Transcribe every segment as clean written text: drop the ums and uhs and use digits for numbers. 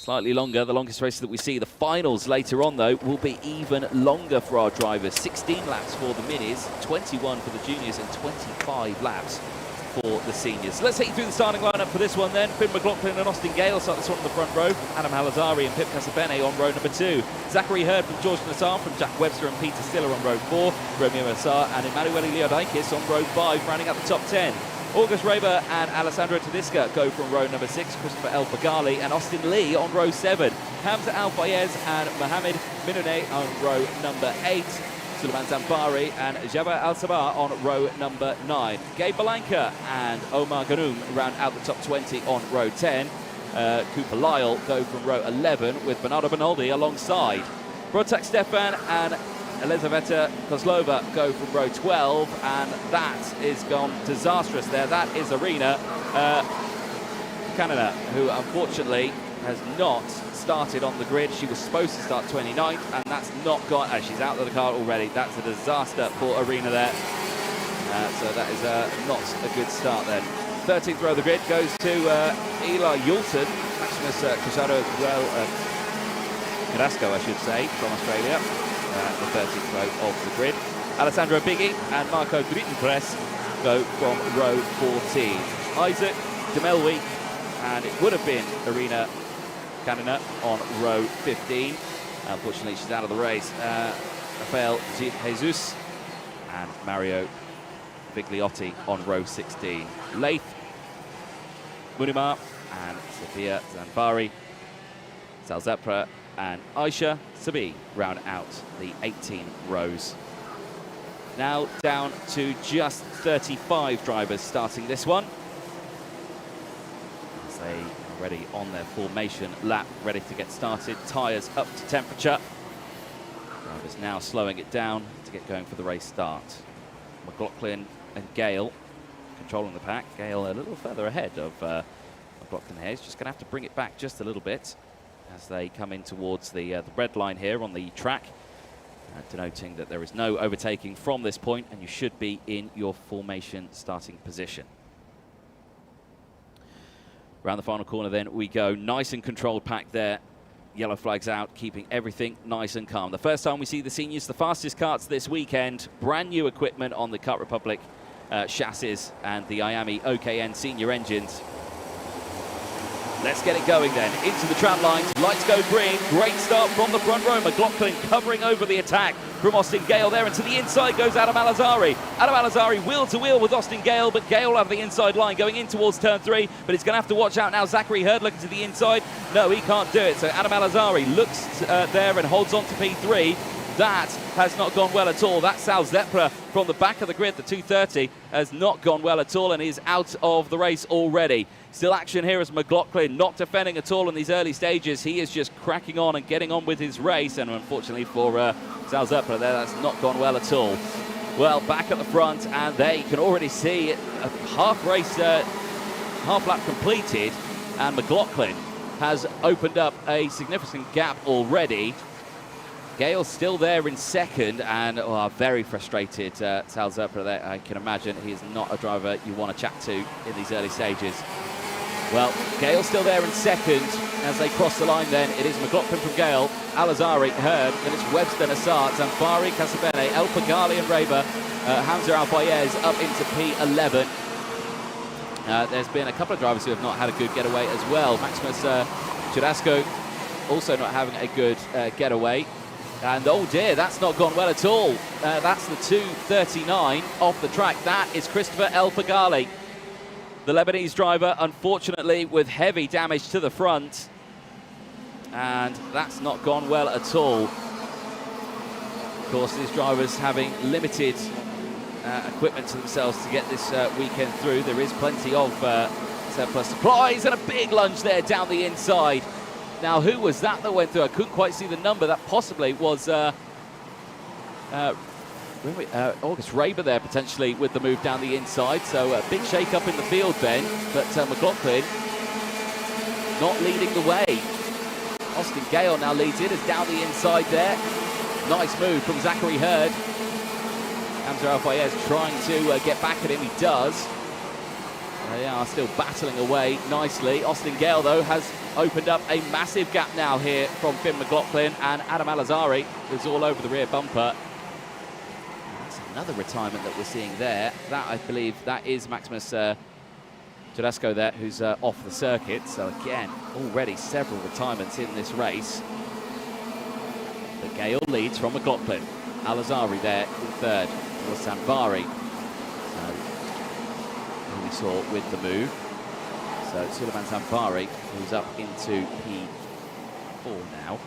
slightly longer, the longest race that we see. The finals later on, though, will be even longer for our drivers. 16 laps for the minis, 21 for the juniors, and 25 laps for the seniors. So let's take you through the starting lineup for this one then. Finn McLaughlin and Austin Gale start this one on the front row. Adam Halazari and Pip Casabene on row number 2. Zachary Hurd from George Nassar, from Jack Webster and Peter Stiller on row 4. Romeo Massar and Emanuele Leodaikis on row 5, rounding out the top 10. August Raber and Alessandro Tedesca go from row number 6. Christopher El Fagali and Austin Lee on row 7. Hamza Al Fayez and Mohamed Minoune on row number 8. Suleiman Zambari and Jabba Al-Sabah on row number 9. Gabe Balanka and Omar Ganoum round out the top 20 on row 10. Cooper Lyle go from row 11 with Bernardo Bonaldi alongside. Brotak Stefan and Elizaveta Kozlova go from row 12, and that is gone disastrous there. That is Arena Canada, who unfortunately has not started on the grid. She was supposed to start 29th, and that's not gone. She's out of the car already. That's a disaster for Arena there. So that is not a good start then. 13th row of the grid goes to Eli Yulton, Maximus Carrasco, I should say, from Australia. The 13th row of the grid. Alessandro Biggie and Marco Grittenpress go from row 14. Isaac Demelwi, and it would have been Arena Canada on row 15. Unfortunately, she's out of the race. Rafael Jesus and Mario Vigliotti on row 16. Laith Munimar and Sophia Zanbari, Salzapra and Aisha Sabi round out the 18 rows. Now down to just 35 drivers starting this one, as they are ready on their formation lap, ready to get started. Tyres up to temperature. Drivers now slowing it down to get going for the race start. McLaughlin and Gale controlling the pack. Gale a little further ahead of McLaughlin here. He's just going to have to bring it back just a little bit as they come in towards the red line here on the track, denoting that there is no overtaking from this point, and you should be in your formation starting position. Around the final corner then we go. Nice and controlled pack there. Yellow flags out, keeping everything nice and calm. The first time we see the seniors, the fastest karts this weekend. Brand new equipment on the Kart Republic chassis and the IAMI OKN senior engines. Let's get it going then. Into the tram lines. Lights go green. Great start from the front row. McLaughlin covering over the attack from Austin Gale there. And to the inside goes Adam Alazari. Adam Alazari wheel to wheel with Austin Gale, but Gale will have the inside line going in towards turn 3. But he's going to have to watch out now. Zachary Hurd looking to the inside. No, he can't do it. So Adam Alazari looks there and holds on to P3. That has not gone well at all. That Sal Zepra from the back of the grid, the 230, has not gone well at all and is out of the race already. Still action here as McLaughlin not defending at all in these early stages. He is just cracking on and getting on with his race, and unfortunately for Sal Zepra there, that's not gone well at all. Well, back at the front, and there you can already see a half lap completed, and McLaughlin has opened up a significant gap already. Gale's still there in second, and very frustrated Sal Zepra there. I can imagine he is not a driver you want to chat to in these early stages. Well, Gale's still there in second. As they cross the line then, it is McLaughlin from Gale, Alazari, Hurd, then it's Webster, Nassar, Zanfari, Casabene, El Fagali and Raber, Hamza Al Fayez up into P11. There's been a couple of drivers who have not had a good getaway as well. Maximus Churasco also not having a good getaway. And oh dear, that's not gone well at all. That's the 239 off the track. That is Christopher El Fagali, the Lebanese driver, unfortunately with heavy damage to the front. And that's not gone well at all. Of course, these drivers having limited equipment to themselves to get this weekend through. There is plenty of surplus supplies, and a big lunge there down the inside. Now, who was that went through? I couldn't quite see the number. That possibly was August Raber there, potentially, with the move down the inside. So a big shake-up in the field then. But McLaughlin not leading the way. Austin Gale now leads it, is down the inside there. Nice move from Zachary Hurd. Hamza Al Fayez trying to get back at him. He does. They are still battling away nicely. Austin Gale, though, has opened up a massive gap now here from Finn McLaughlin, and Adam Al-Azhari is all over the rear bumper. That's another retirement that we're seeing there. That, I believe, that is Maximus Tedesco there, who's off the circuit. So again, already several retirements in this race. But Gale leads from McLaughlin. Al-Azhari there in third. Was Sanvari. So who we saw with the move. So Suleiman Sanvari moves up into P4 now.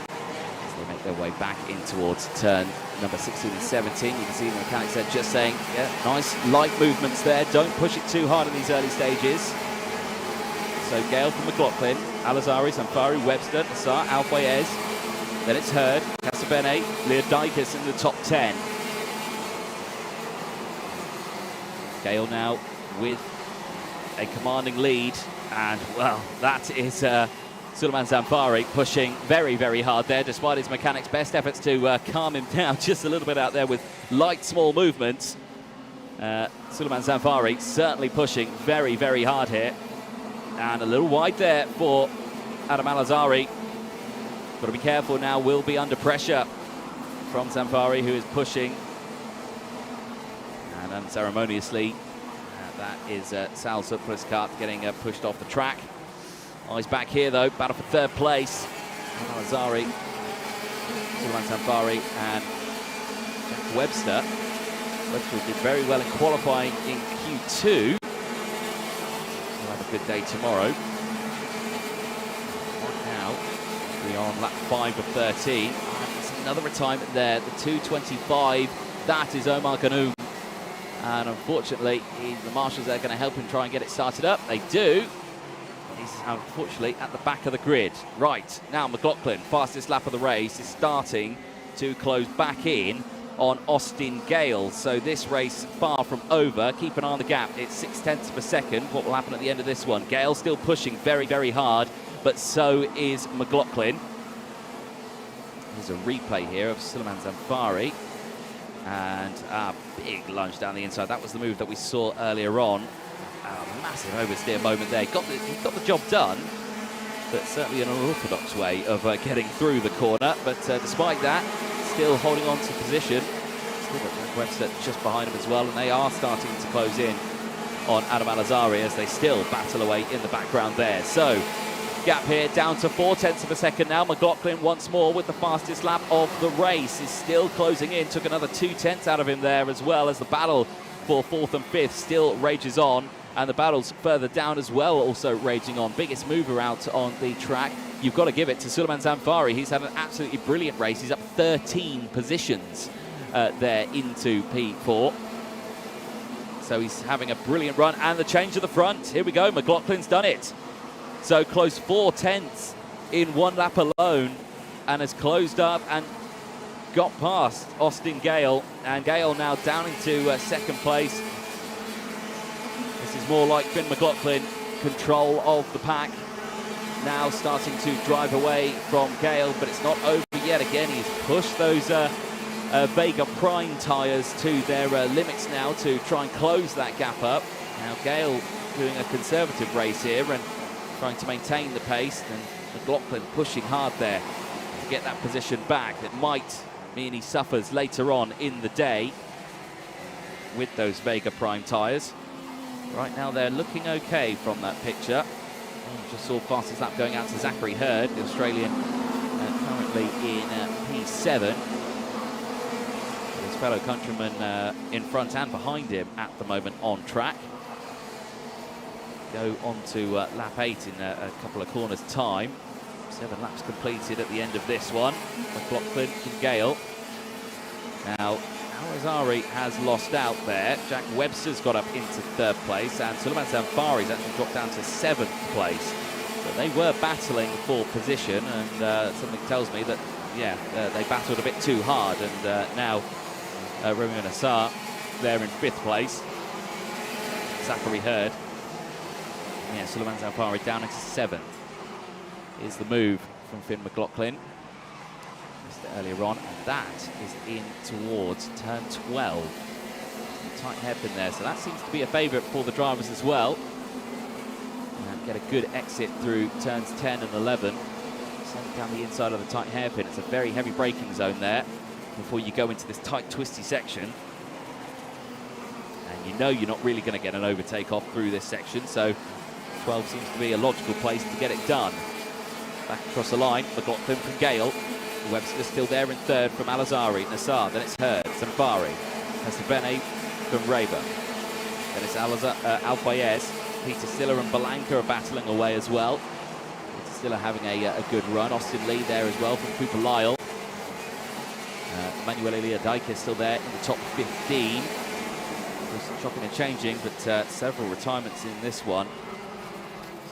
As they make their way back in towards turn number 16 and 17. You can see the mechanics there just saying, yeah, nice light movements there. Don't push it too hard in these early stages. So Gale from McLaughlin, Al-Azhari, Sanfari, Webster, Nassar, Al-Fayez. Then it's Hurd, Casabene, Leodikis in the top 10. Gale now with a commanding lead, and well, that is Suleiman Sanfari pushing very, very hard there, despite his mechanics' best efforts to calm him down just a little bit out there with light, small movements. Suleiman Sanfari certainly pushing very, very hard here, and a little wide there for Adam Al-Azhari. Got to be careful now, will be under pressure from Sanfari, who is pushing. And unceremoniously, that is Sal Sutcliffe's car getting pushed off the track. Eyes back here though, battle for third place. Al-Azhari, Suleiman Sanfari and Jack Webster. Webster did very well in qualifying in Q2. We'll have a good day tomorrow. We are on lap 5 of 13. And there's another retirement there, the 2:25. That is Omar Ganoum. And unfortunately, the marshals are going to help him try and get it started up. They do. He's unfortunately at the back of the grid. Right, now McLaughlin, fastest lap of the race, is starting to close back in on Austin Gale. So this race far from over. Keep an eye on the gap. It's 0.6 of a second. What will happen at the end of this one? Gale still pushing very, very hard, but so is McLaughlin. There's a replay here of Suleiman Sanfari. And a big lunge down the inside. That was the move that we saw earlier on. A massive oversteer moment there. He got the job done, but certainly an unorthodox way of getting through the corner. But despite that, still holding on to position. Still got Webster just behind him as well, and they are starting to close in on Adam Al-Azhari as they still battle away in the background there. So gap here down to 0.4 of a second now. McLaughlin once more with the fastest lap of the race is still closing in. Took another 0.2 out of him there, as well as the battle for 4th and 5th still rages on, and the battles further down as well also raging on. Biggest mover out on the track. You've got to give it to Suleiman Sanfari. He's had an absolutely brilliant race. He's up 13 positions there into P4. So he's having a brilliant run, and the change to the front. Here we go. McLaughlin's done it. So close 0.4 in one lap alone, and has closed up and got past Austin Gale. And Gale now down into second place. This is more like Finn McLaughlin, control of the pack. Now starting to drive away from Gale, but it's not over yet. Again, he's pushed those Vega Prime tyres to their limits now to try and close that gap up. Now Gale doing a conservative race here and trying to maintain the pace, and McLaughlin pushing hard there to get that position back. It might mean he suffers later on in the day with those Vega Prime tyres. Right now they're looking okay from that picture. Just saw fastest lap going out to Zachary Hurd, the Australian, currently in P7. His fellow countryman in front and behind him at the moment on track. Go on to lap 8 in a couple of corners' time. 7 laps completed at the end of this one. McLaughlin and Gale. Now, Al-Azhari has lost out there. Jack Webster's got up into 3rd place, and Suleiman Sanfari's actually dropped down to 7th place. But they were battling for position, and something tells me that, yeah, they battled a bit too hard. And now Romeo Nassar there in 5th place. Zachary Hurd. Yeah, Suleiman Sanfari down into 7th. Here's the move from Finn McLaughlin. Missed it earlier on, and that is in towards turn 12. Tight hairpin there, so that seems to be a favourite for the drivers as well. And get a good exit through turns 10 and 11. Send down the inside of the tight hairpin. It's a very heavy braking zone there before you go into this tight, twisty section. And you know you're not really going to get an overtake off through this section, so 12 seems to be a logical place to get it done. Back across the line, McLaughlin from Gale. Webster still there in third from Al-Azhari, Nassar, then it's Hurd, Zamfari, Hastabene from Raber. Then it's Al-Fayez, Peter Stiller and Belanca are battling away as well. Peter Stiller having a good run. Austin Lee there as well from Cooper Lyle. Emmanuel Eliadike is still there in the top 15. There's some chopping and changing, but several retirements in this one.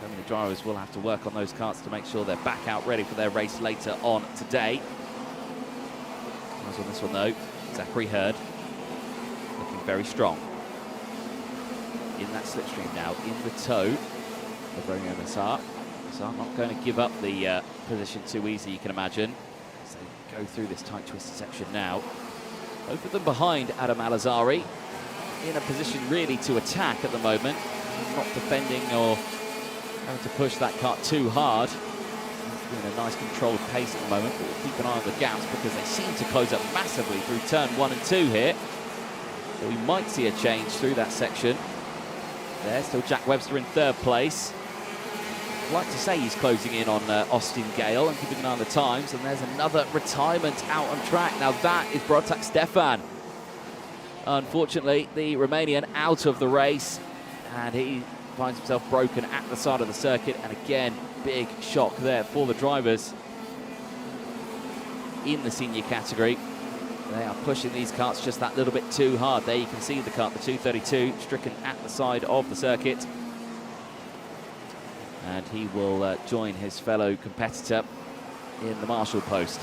So many drivers will have to work on those karts to make sure they're back out ready for their race later on today. As on this one though, Zachary Hurd looking very strong. In that slipstream now, in the tow of Romeo Nassar. So I'm not going to give up the position too easy, you can imagine. So go through this tight twisted section now. Both of them behind Adam Al-Azhari, in a position really to attack at the moment. Not defending or having to push that kart too hard. Doing a nice controlled pace at the moment, but we'll keep an eye on the gaps because they seem to close up massively through turn 1 and 2 here. So we might see a change through that section. There's still Jack Webster in third place. I'd like to say he's closing in on Austin Gale and keeping an eye on the times. And there's another retirement out on track. Now that is Brotak Stefan. Unfortunately, the Romanian out of the race, and he finds himself broken at the side of the circuit. And again, big shock there for the drivers in the senior category. They are pushing these karts just that little bit too hard. There you can see the kart, the 232, stricken at the side of the circuit. And he will join his fellow competitor in the marshal post.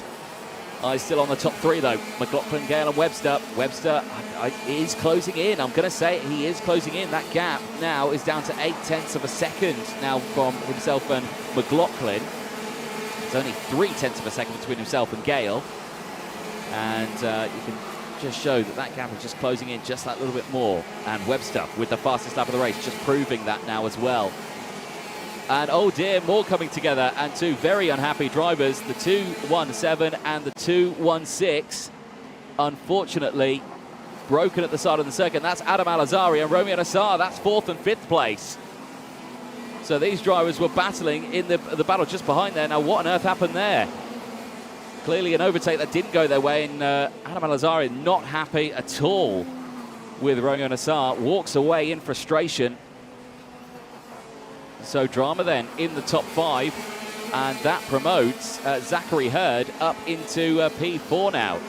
Eyes still on the top three though. McLaughlin, Gale and Webster. Webster is closing in. I'm going to say he is closing in. That gap now is down to 0.8 of a second now from himself and McLaughlin. It's only 0.3 of a second between himself and Gale. And you can just show that that gap is just closing in just that little bit more. And Webster with the fastest lap of the race, just proving that now as well. And oh dear, more coming together, and two very unhappy drivers, the 217 and the 216. Unfortunately, broken at the side of the circuit. That's Adam Al-Azhari and Romeo Nassar. That's 4th and 5th place. So these drivers were battling in the battle just behind there. Now what on earth happened there? Clearly an overtake that didn't go their way, and Adam Al-Azhari not happy at all with Romeo Nassar. Walks away in frustration. So drama then in the top 5, and that promotes Zachary Hurd up into P4 now.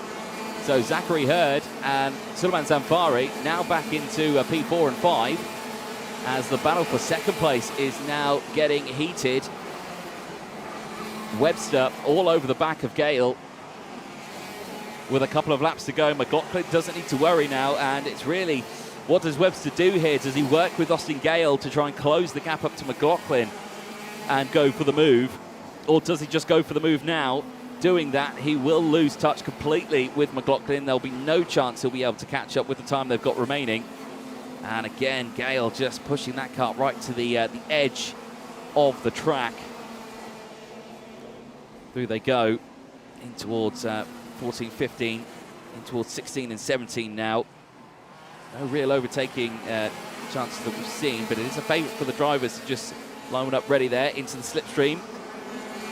So Zachary Hurd and Suleiman Zamfari now back into P4 and 5, as the battle for second place is now getting heated. Webster all over the back of Gale with a couple of laps to go. McLaughlin doesn't need to worry now, and it's really, what does Webster do here? Does he work with Austin Gale to try and close the gap up to McLaughlin and go for the move? Or does he just go for the move now? Doing that, he will lose touch completely with McLaughlin. There'll be no chance he'll be able to catch up with the time they've got remaining. And again, Gale just pushing that kart right to the edge of the track. Through they go in towards 14, 15, in towards 16 and 17 now. No real overtaking chances that we've seen, but it is a favourite for the drivers to just line up ready there into the slipstream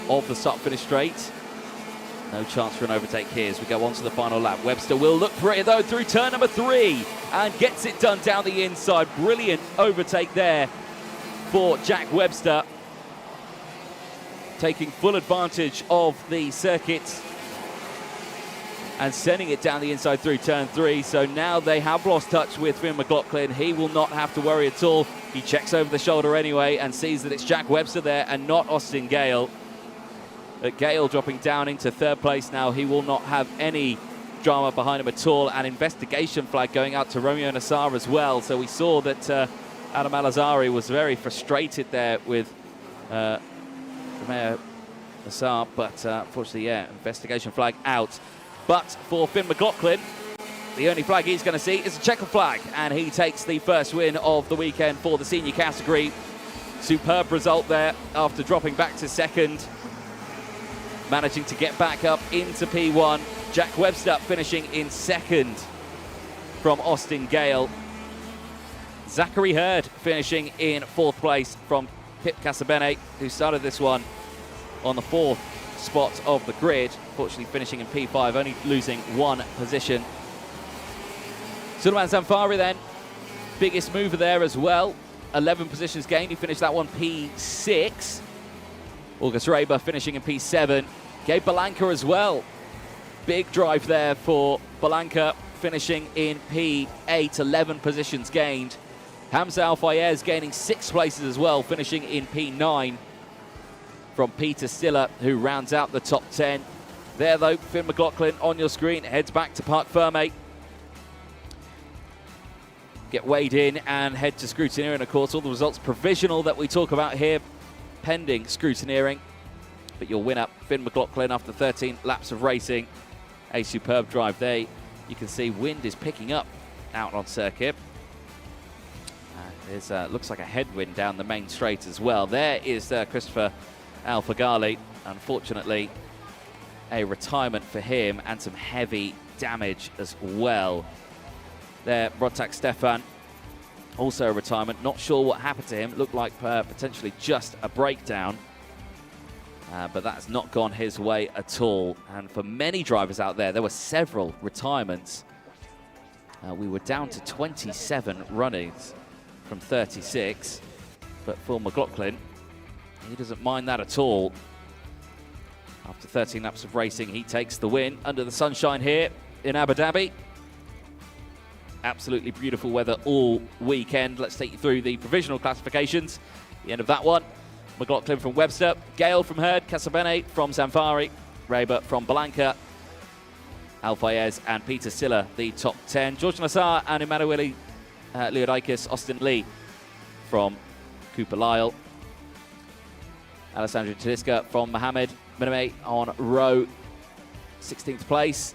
of the start-finish straight. No chance for an overtake here as we go on to the final lap. Webster will look for it though through turn number 3 and gets it done down the inside. Brilliant overtake there for Jack Webster, taking full advantage of the circuit and sending it down the inside through turn 3. So now they have lost touch with Finn McLaughlin. He will not have to worry at all. He checks over the shoulder anyway and sees that it's Jack Webster there and not Austin Gale. Gale dropping down into 3rd place now. He will not have any drama behind him at all. An investigation flag going out to Romeo Nassar as well. So we saw that Adam Al-Azhari was very frustrated there with Romeo Nassar, but unfortunately, yeah, investigation flag out. But for Finn McLaughlin, the only flag he's going to see is a checkered flag, and he takes the first win of the weekend for the senior category. Superb result there after dropping back to second, managing to get back up into P1. Jack Webster finishing in second from Austin Gale. Zachary Hurd finishing in fourth place from Pip Casabene, who started this one on the fourth spot of the grid, fortunately finishing in P5, only losing one position. Sulaiman Zamfari then, biggest mover there as well, 11 positions gained. He finished that one P6. August Raber finishing in P7. Gabe Balanka as well. Big drive there for Balanka, finishing in P8, 11 positions gained. Hamza Al-Fayez gaining 6 places as well, finishing in P9 from Peter Stiller, who rounds out the top 10. There though, Finn McLaughlin on your screen, heads back to Parc Ferme. Get weighed in and head to scrutineering. Of course, all the results provisional that we talk about here, pending scrutineering. But your winner, Finn McLaughlin, after 13 laps of racing. A superb drive there. You can see wind is picking up out on circuit. There's looks like a headwind down the main straight as well. There is Christopher Al-Fagali. Unfortunately, a retirement for him and some heavy damage as well. There, Rodtak Stefan, also a retirement. Not sure what happened to him. Looked like potentially just a breakdown. But that's not gone his way at all. And for many drivers out there, there were several retirements. We were down to 27 runnings from 36. But for McLaughlin, he doesn't mind that at all. After 13 laps of racing, he takes the win under the sunshine here in Abu Dhabi. Absolutely beautiful weather all weekend. Let's take you through the provisional classifications. The end of that one. McLaughlin from Webster, Gale from Hurd, Casabene from Zamfari, Raber from Balanka, Al-Fayez and Peter Stiller, the top 10. George Nassar and Emanuele Leodikis, Austin Lee from Cooper Lyle. Alessandro Tedesca from Mohamed Miname on row 16th place.